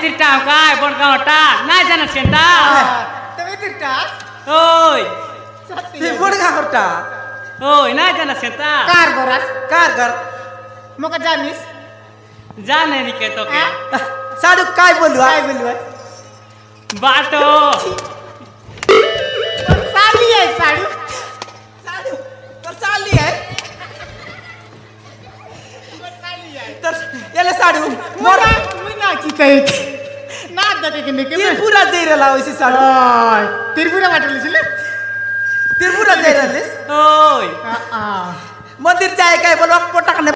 চিরটা কাই বড়গাঁওটা না জানাস কেনটা তুমি তিরটা ওই তুই বড়গাঁওটা ওই না জানাস কেনটা কার গরাস কার ঘর মোকে জানিস জানে নি কে তোকে साडू काय बोलू काय बोलू बाटो साली है साडू साडू तर साली आहे तर याला साडू मोरा मी नाची ते ना दते के निके त्रिपुरा जइरला होइसी साडू ओय त्रिपुरा वाटले छिले त्रिपुरा जइरलेस ओय मंदिर जाय काय बोलवा पोटाकने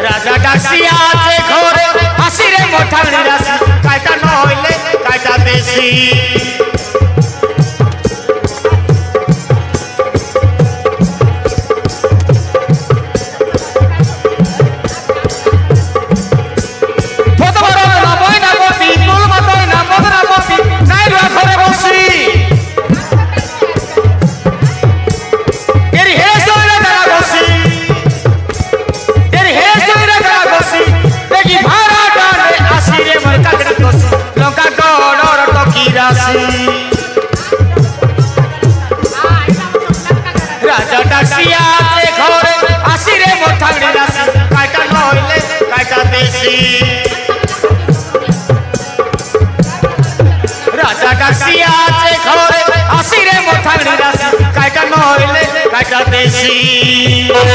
राजा डासिया से घोरे हसीरे मोठानी रासी काटा न होइले काटा देसी राजा डासिया से घोरे हसीरे मोठानी रासी काटा न होइले काटा देसी राजा डासिया से घोरे हसीरे मोठानी रासी काटा न होइले काटा देसी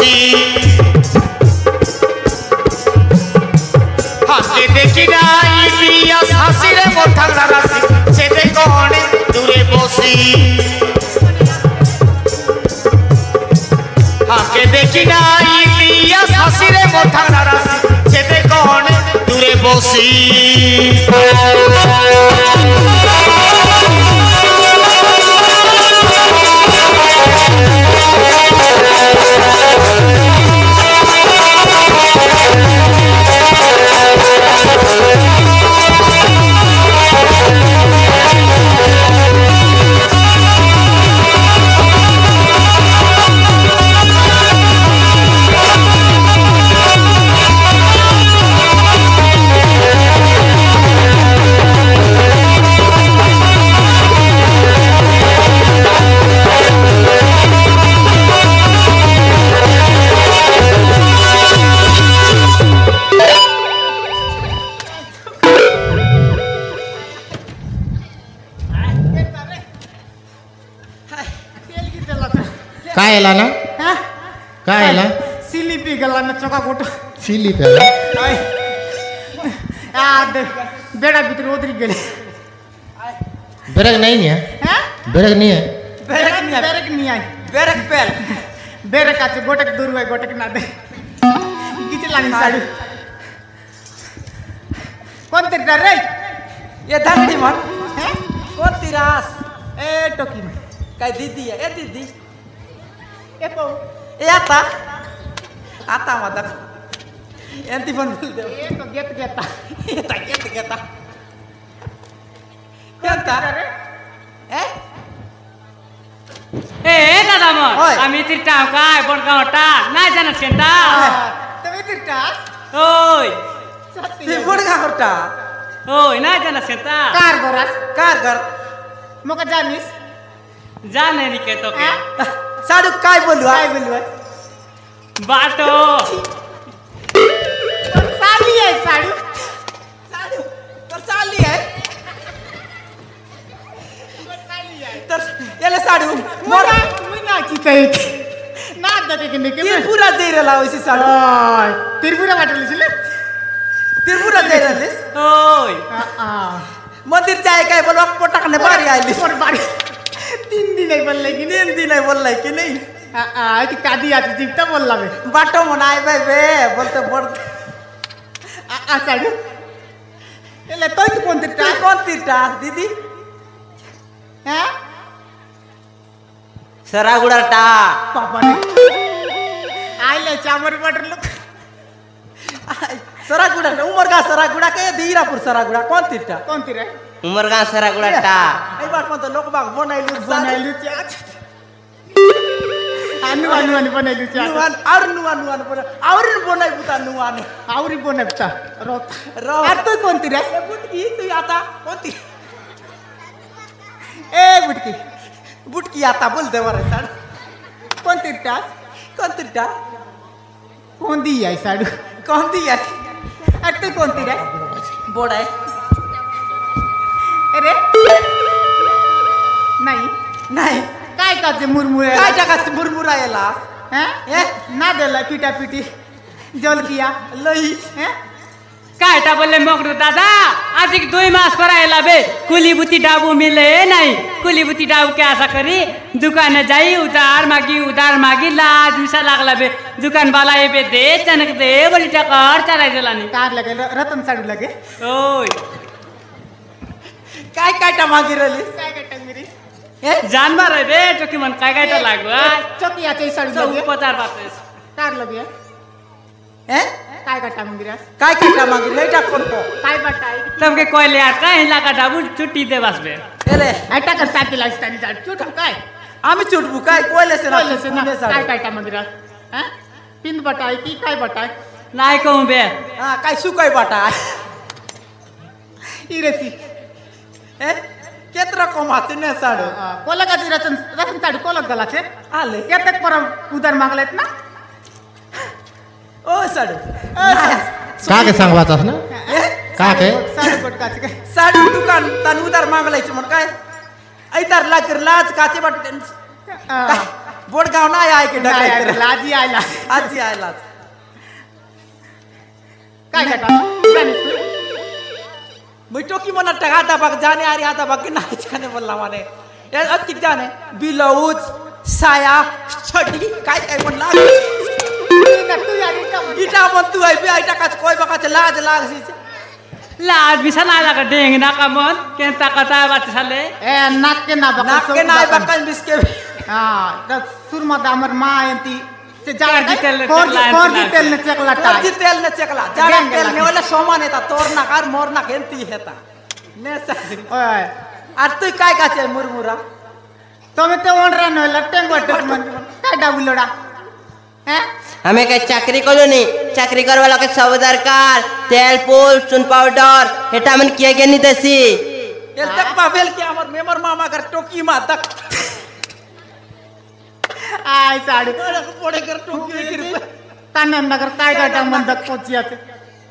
বসি হাতে দেখি নাই ইলিয়াস হাসিরে মোঠাংরা রাশি সেদে কোণে দূরে বসি হাতে দেখি নাই ইলিয়াস হাসিরে মোঠাংরা রাশি সেদে কোণে দূরে বসি काय आला ना হ্যাঁ काय आला সিলিপি গেল না চকা গোটা सिली पेला বেড়া ভিতরে ওদরি গেলে बेरक नहीं है হ্যাঁ बेरक नहीं है বেরেক নিয়ে আয়। বেরেক নিয়ে আয় বেরেক পেল বেরেক আছে গোটেক দূর হয় গোটেক না দে কিছু লাগি সাড়ু কোন তেরটা রে ये धंडी मन হ্যাঁ कोण तिरास এ টকি মে काय दीदी आहे ए दीदी এ পো ए आता आता मदर यांती पण बोल दे এ তো গেত গেতা येता येत घेता येता রে ए এ দাদা মন ওই। আমি তির টাকায় বড়গাঁওটা না জানা সেটা তুমি তেরটা ওই সত্যি ती गुडगा होता ওই না জানা সেটা কার গরাস कार कर মোকে জানিস জানে নি কে তোকে হ্যাঁ साडू काय बोलू काय बोलू বাটো साली आहे साडू साडू तर चालली आहे तर याला साडू मोर मोरा मी नाची ते ना दते की निके ती पुरा जैरला होईसी साडू ओय तिरपुरा वाटली छिले ती पुरा जैरलीस ওই मंदिर जाय काय बोलवा पोटाकने बारी आलीस और बारी 3 दिन नाही बोलले की 3 दिन आहे बोललाय की नाही ती कादी आती जीवता बोलला बे बाटो म्हणाय बाय बे बोलते बोल साडू एले तो तू कोण तिरटा ती कोणती टास दीदी हां सरागुडा टा पापा ने आले चामर वाटर लोक सरागुडा उमरगा सरागुडा काय धीरापूर सरागुडा कोणती टा कोण तिरे उमरगा सरागुडा टा आई बात म्हणतो लोक बाग बनायलू बनायलू च्या अनु अनु अनु बनायलू च्या नुवान और नुवान पण आवरीन बनाय बुता नुवान आवरी बनवता रोत रो अरे तू कोण तिरे बुटकी तू आता कोणती ए बुटकी बुटकी आता बोलते बरं साड कोण तिरटा कोणती टा कोण दी आहे साडू कोणती आहे अरे तू कोण तिरे बोड आहे अरे नाही नाही काय काचे मुरमुरे काय जगात मुरमुरा याला हैं हैं? ना देला पीटा पीटी जल किया लई हैं কাইটা বললে মগরু দাদা আজকে 2 মাস পর আইলা বে কুলিবুতি ডাবু মিলে নাই কুলিবুতি ডাবু কে আশা করি দোকানে যাই উদার মাগি লাজ মিশা লাগলা বে দোকান वाला এবে দে চনক দে বলি টাকা আর চালাই দিলানি कार लगे रतन साडू लगे ওই काय काय टा मागी रली काय कटा मेरी জানবার বে টকি মন কাইটা লাগবা चोकी आते साडू সব लगे উপচার বাতে कार लगे हैं काय कटा मंदिरा काय काय टा मागी लई टा कोणतो काय बटाई तमके কইলে আর কাই লাগা ডাবু ছুটি দে বাসবে एले अटा कर साथी लास्तानी साड चोट काय आम्ही चुटबू काय कोयले से बोले से ना पुणे साडू. काय कटा मंदिरा हैं पिंद बटाई की काय बटाई নাই কম বে हा काय सुकाय बाटा इरेसी हैं केत्र कमाते ने साडू कोलक आती रतन रतन साडू कोलक गला छे आले केतक पर उधार मागलेत ना ओ साडू का के सांगवाचास ना का के साडू कोट काचे काय साडू दुकान तन उधार मागलायचं म्हण काय ऐतार लाकर लाज काचे बाट बोडगाव नाही आहे की नाही, ढकलत लाजी आयला आजी आयला काय करता मी टोकी म्हणत टाका आता बघ जाणे अरे आता बघ नाही जाणे बोलला माने किती जाणे ब्लाऊज साया छडी काय काय म्हणला इटा मन तू आई बे इटा काच कोई बकाच लाज लाग लाज बिसा ना लगा डेंग ना का मन के ताकता बात साले ए नाक के ना बका नाक के नाय बकन बिस्के हां त सुरमा दामर मा एंती से जा कोरजी तेल ने कोरजी तेल ने चकला कोरजी तेल ने चकला जाडा तेल ने वाला सोमान येता तोरना कार मोरना केंती हेता ने ओय आज तू काय काचे मुरमुरा તમે તો ઓણરા ન લટેંગ વટક મન કાય ડાબુલોડા હે हमें कहीं चाकरी करो नहीं चाकरी कर वाला के सब दरकार तेल पुल चुन पाउडर हेटा मन किया गया नहीं देसी एल तक पावेल के हमर मेमर मामा कर टोकी मा तक આય સાડુ पोड़े कर टोकी गिर તાને નગર કાય ગાટા મન દક પહોંચ્યા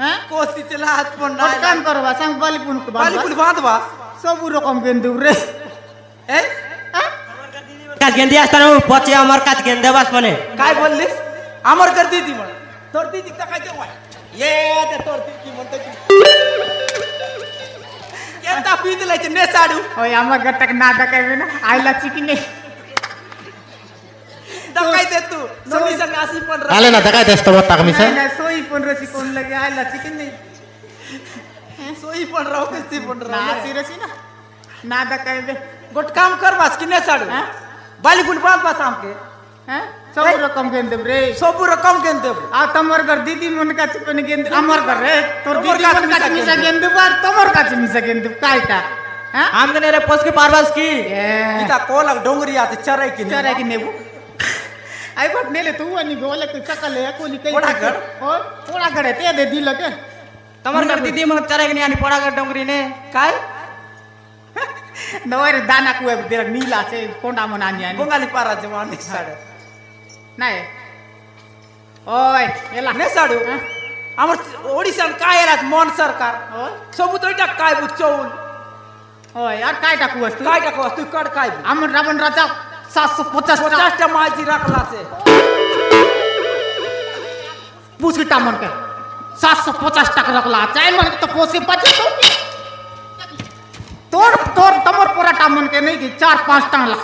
હે कोसी चला हाथ पर ना કામ કરવા સંગ બલીપુન કો बाली पुल बांधवा सब रकम गेंदु रे ए काट गेंदे आस्ता ना पचे अमर काट गेंदे बस पने काय बोललीस अमर कर दीदी म्हण तोर दीदी का काय केवाय ये ते तोर दीदी म्हणते केंता पीत लायचे ने साडू ओय आमा गटक ना दकावे ना आयला चिकिने दकाय दे तू सोनी संग आसी पण आले ना काय तेच तर टाक मी नाही नाही सोई पण रसी कोण लगे आयला चिकिने सोई पण राव कस्ती पण ना राव सिरसी ना ना दकावे गोट काम कर बास कि ने साडू हां बाली पुल बांध बास आमके हैं सब रकम गेंदु रे सब रकम केन देब आ तमर घर दीदी मन का चिकन गेंदु अमर घर रे तोर तमर दीदी का मन का चिमिसा मिसा गेंदु बार तमर का मिसा गेंदु कायटा हैं हम कने रे पोस के पारवास की ए इता कोलक डोंगरी आते चराई कि चरा की नेबू आई बट नेले तू आणि गोले तू चकले कोणी काही पोडा घर? हो पोडा घर ते दे दिल के तमर कर दीदी मन चरे के आणि पड़ा कर डोंगरी ने काय नवर दाना कुए दे नीला से कोंडा मन आणि आणि बंगाली पारा जवान साडू नाही ओय एला ने साडू हमर ओडिसा काय रात मन सरकार ओय सब तो इटा काय बुचौल ओय यार काय टाकू वस्तू काय टाको तू कड काय आमन रावण राजा 750 50 टा माजी रखला से पूछ टामन के 750 टक रखला चाहे मन तो पोसे 25 तोर तोर तमर पूरा टामन के नहीं कि 4-5 टांग लख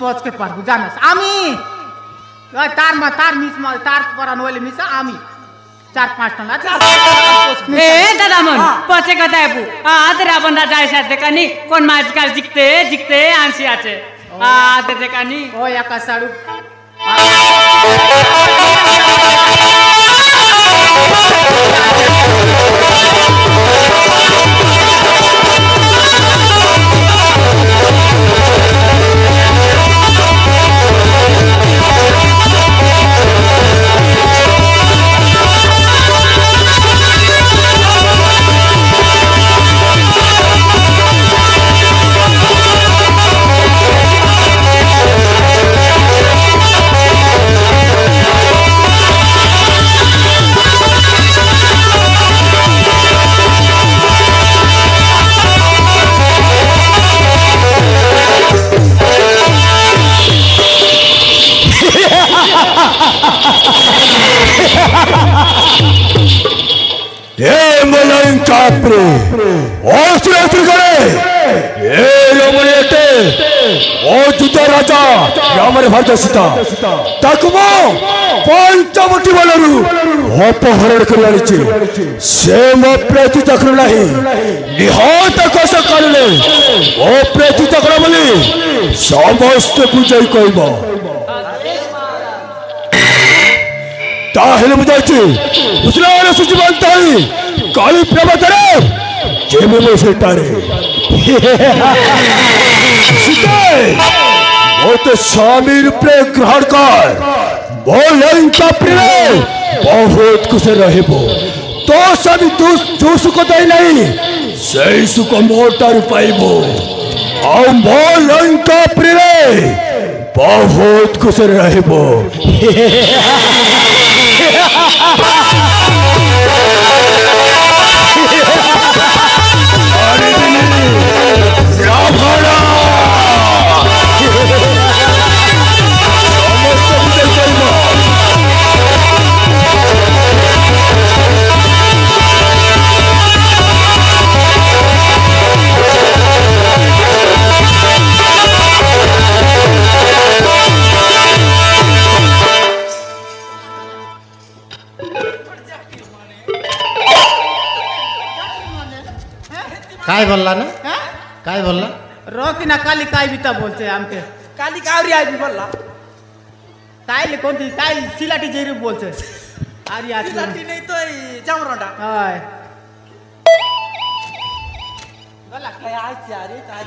पोच के पार जानस आमी तार मिस मा तार परा नोले मिसा आमी 4-5 टांग ला ए दादा मन पचे कता पु आदर आपण राजा ऐसा देखानी कोण माजकाल जिकते जिकते आंसी आचे ते देखानी ओ या का साडू Capri, ostro करे ये रमणीयते ओ जुता राजा यामरे भारत सीता तकमो पंचवटी बलरू अपहरण करलानिचे से मो प्रति तकरु नाही निहत कस करले ओ प्रति तकर बोली समस्त बुझाई कहबो ताहेले बुझाइछि बुझला रे सुजीवंताई काली प्रभा करे जेबे में सेटारे सीते वो तो स्वामी रूपे ग्रहण कर बोलें काप्रे बहुत कुछ रहे बो तो सभी जो सुख दे नहीं सही सुख मोटा रुपाई बो और बोलें काप्रे बहुत कुछ रहे बो काय बोलला ना हैं? काय बोलला रोकी ना काली काय बिता बोलते आमके काली कावरी आई बोलला काय ले कोणती काय सिलाटी जेरी बोलते अरे आज लाठी नाही तो जामरोंडा हाय गला काय आयची अरे काय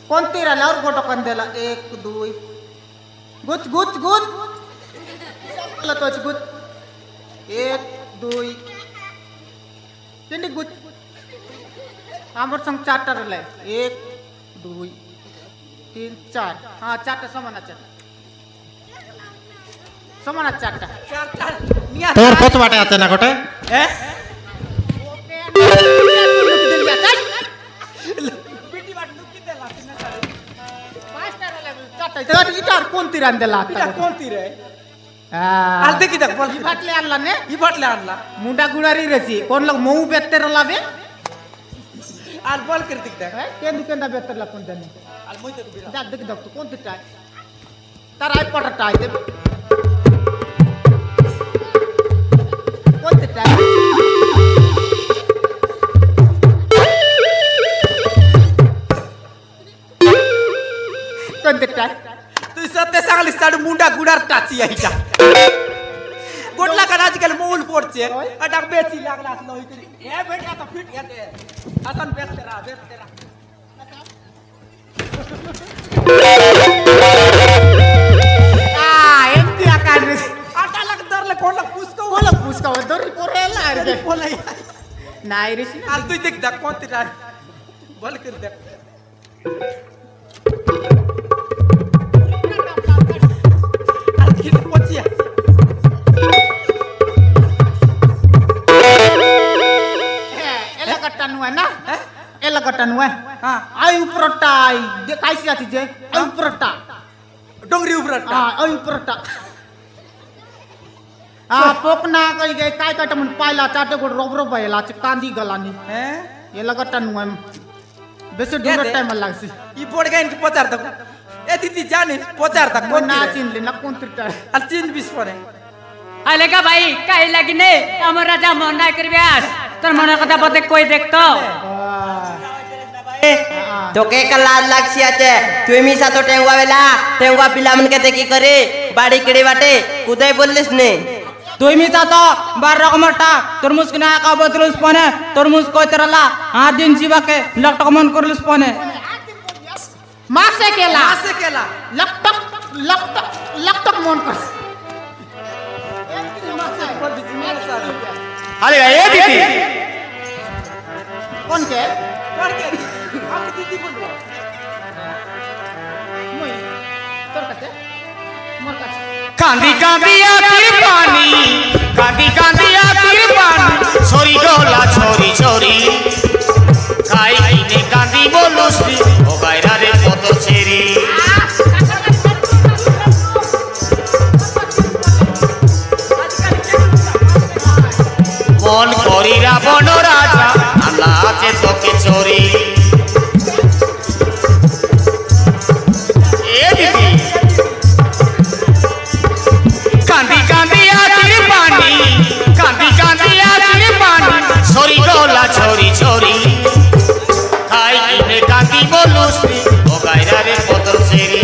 कोणती राहिला और फोटो कोण दिला 1 2 गुच गुच गुच मला तोच गुच 1 2 तिंडी गुच आमर संग चारटा रहले 1 2 3 4 हां चारटा समाना चारटा तोर पोच वाटे आते ना कोटे हैं गिटार कोणती रांदेला आता कोणती रे हा आलते की बोल ही बाटली आणला ने ही बाटले आणला मुंडा गुडारी रसी कोण लोग मऊ बेत्तर लावे आल बोल करते की केंदी केंदा बेत्तर ला कोण जानी आल मोय ते बिरा देख देख तू कोणती टाय तर आय पट टाय दे कोणती टाय कोणती टाय तू सत्य सांगली साडू मुंडा गुडार टाची यायचा गोटला का आजकाल मूल पोडचे अटक बेसी लागला असलो इकडे हे भेट आता फिट येते असन बेत तेरा एमती आकार आता लग दरले कोणला पुसको बोला पुसका दोरी पोरेला अरे बोला नाही रे आल तू देख दा कोणती रा बोल कर दे आल किती पोचिया एला कट्टानु है ना एला कट्टानु है हां आई उपरटा आई दे कायसी आती जे आई उपरटा डोंगरी उपरटा हां आई उपरटा हां पोकना कई गे काय काट मन पायला चाटे गो रोबरो भयला च कांदी गलानी हैं एला कट्टानु है बेसे दूर टाइम लागसी ई बोर्ड गाइन के पचार तक ए दीदी जाने पचार तक कोण ना चिनले ना कोण तिरटा आल 3-20 परे आले का भाई काय लागिने अमर राजा मना करब्यास तर मना कथा पते कोई देखतो तो के का लाज लागसी आचे तुम्ही सा तो टेंगवा पिला मन के देखी करे बाड़ी केड़ी बाटे कुदाय बोललेस ने तुम्ही जातो बार रकमटा तरमुज के ना का बदलुस पने तरमुज को तरला 8 दिन जीवा के लटक मन करलुस पने मासे केला लकटक लकटक मन कर अरे ये दीदी कोण के कर के आप दीदी बोलो मुई तोर कते मोर कते कांदी कांदी आखिर पानी कांदी कांदी आखिर पानी छोरी डोला छोरी छोरी खाई किने कांदी बोलुसली ओ गायरा रे কত ছেড়ি মন করি রাবণ রাজা আল্লাহ আছে তোকে চোরি এ দিদি কান্দি কান্দি আখির পানি কান্দি কান্দি আখির পানি ছড়ি ডোলা ছড়ি ছড়ি খাই কিনে কান্দি বলুসলি ও গায়রা রে পদর ছেড়ি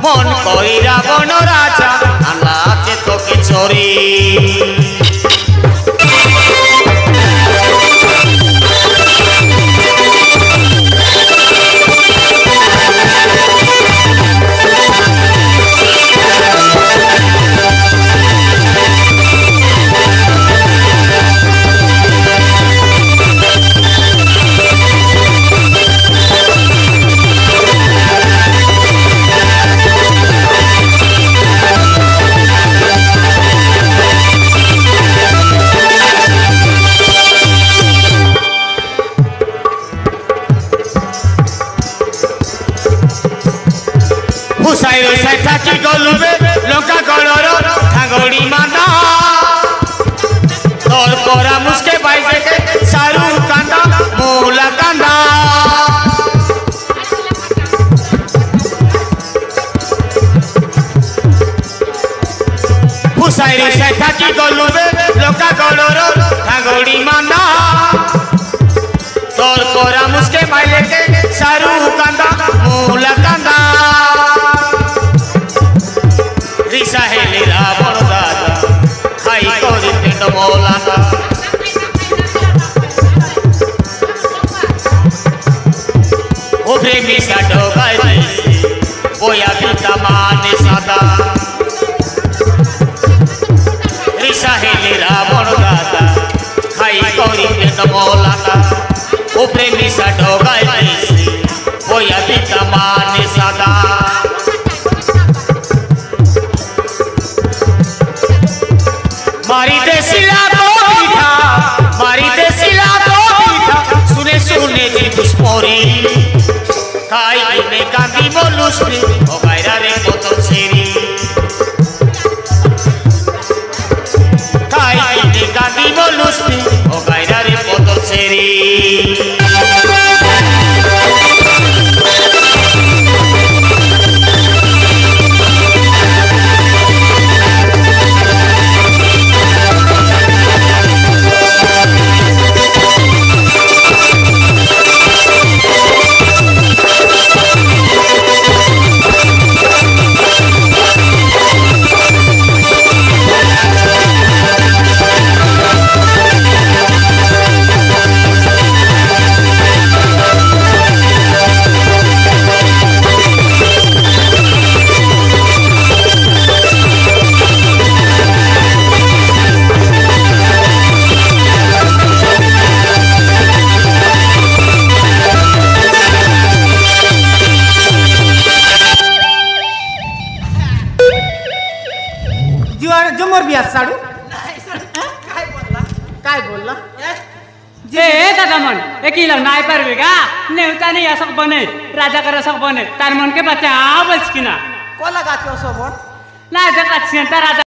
মন করি রাবণ রাজা আল্লাহ আছে তোকে চোরি হুসাই রসাই থাকি গলুবে লঙ্কা গড়র ঠাঙ্গড়ি মানা তোর পরা মুসকে বাইজে সারু কান্দা মৌলা কান্দা রিসাই থাকি গলুবে লোকা গলর ঠাগড়ি মান্দা তোর করা মুসকে মাইলেকে সারু কান্দা মুলা কান্দা রিসা হেলিরা বড় দাদা খাই করি পেট মোলাকা ও প্রেমী সাডো গাই ওয়া পিতা মানে সাদা রিসা হেলিরা বড় দাদা খাই করি পেট মোলাকা ও প্রেমী সাডো গাই ওয়া পিতা মানে সাদা मारी देसिला को पीठा मारी देसिला को पीठा सुने सुने जी दुष्पोरी काई ने गांधी बोलुस्ती ओ गायरा रे बोतल सेरी काई ने गांधी बोलुस्ती ओ गायरा रे बोतल सेरी जमर बिया साडू काय बोलला जे दादा मन एकिला नाय परवे का नेवता नहीं असक बने राजा कर असक बने तार मन के बच्चा आवच किना कोला गातो सोबत ना जका राजा